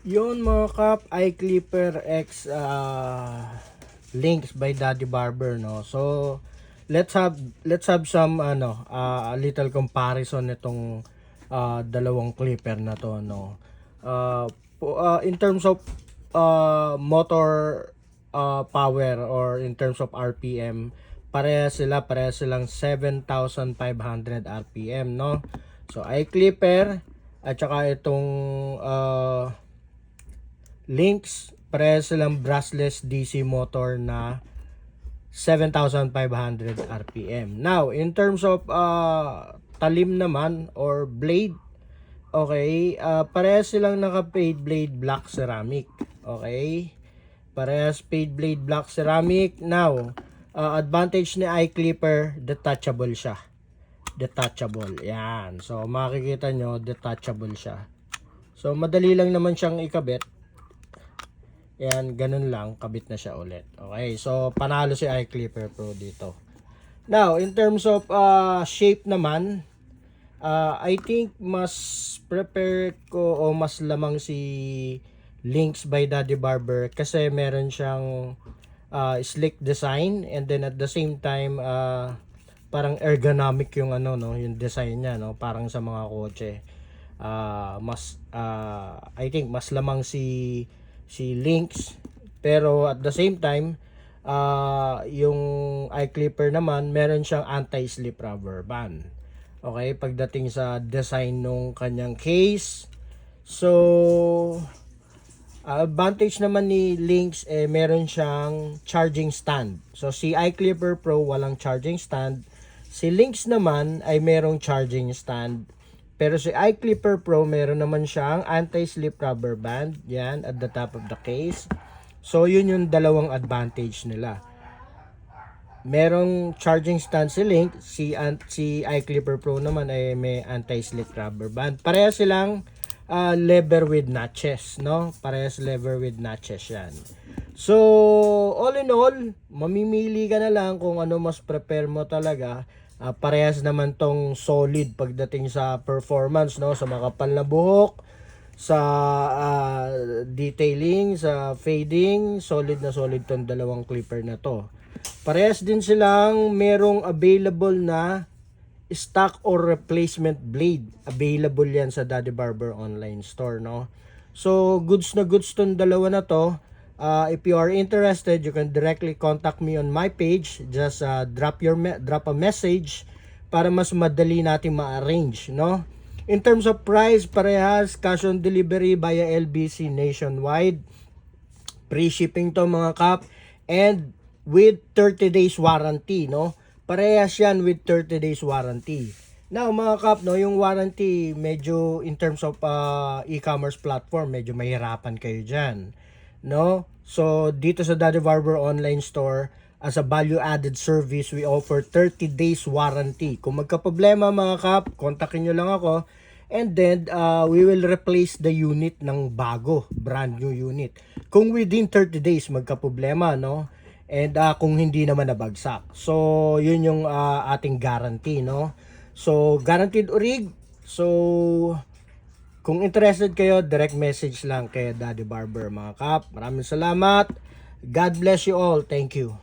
Yun mga kap, iClipper X links by Daddy Barber, no. So let's have some a little comparison nitong dalawang clipper na to, no. In terms of motor power, or in terms of RPM, pareha silang 7,500 RPM, no. So iClipper at saka itong links, parehas silang brushless DC motor na 7,500 RPM. Now, in terms of talim naman or blade, okay, parehas silang naka-fade blade black ceramic. Okay? Parehas fade blade black ceramic. Now, advantage ni iClipper, detachable siya. Detachable. Yan. So, makikita nyo, detachable siya. So, madali lang naman siyang ikabit. Yan, ganun lang, kabit na siya ulit. Okay, so panalo si iClipper Pro dito. Now, in terms of shape naman, I think mas prepare ko o mas lamang si Links by Daddy Barber kasi meron siyang slick design, and then at the same time parang ergonomic yung yung design niya, no, parang sa mga kotse. I think mas lamang si Lynx, pero at the same time yung iClipper naman meron siyang anti-slip rubber band. Okay, pagdating sa design nung kanyang case. So advantage naman ni Lynx, meron siyang charging stand. So si iClipper Pro walang charging stand. Si Lynx naman ay merong charging stand. Pero si iClipper Pro, meron naman siyang anti-slip rubber band. Yan, at the top of the case. So, yun yung dalawang advantage nila. Merong charging stand si Link. Si iClipper Pro naman ay may anti-slip rubber band. Parehas silang lever with notches, no? Parehas lever with notches yan. So, all in all, mamimili ka na lang kung ano mas prepare mo talaga. Parehas naman tong solid pagdating sa performance, no, sa makapal na buhok, sa detailing, sa fading, solid na solid tong dalawang clipper na to. Parehas din silang merong available na stock or replacement blade. Available yan sa Daddy Barber online store, no. So goods na goods tong dalawa na to. If you are interested, you can directly contact me on my page. Just drop a message para mas madali natin ma-arrange, no? In terms of price, parehas cash on delivery via LBC nationwide. Free shipping to mga kap, and with 30 days warranty, no? Parehas yan with 30 days warranty. Now mga kap, no, yung warranty medyo in terms of e-commerce platform, medyo mahirapan kayo dyan, no? So dito sa Daddy Barber online store, as a value added service, we offer 30 days warranty. Kung magka-problema mga kap, kontakin nyo lang ako, and then we will replace the unit ng bago, brand new unit. Kung within 30 days magka-problema, no? And kung hindi naman nabagsak. So yun yung ating guarantee, no? So guaranteed orig. So kung interested kayo, direct message lang kay Daddy Barber mga kap. Maraming salamat. God bless you all. Thank you.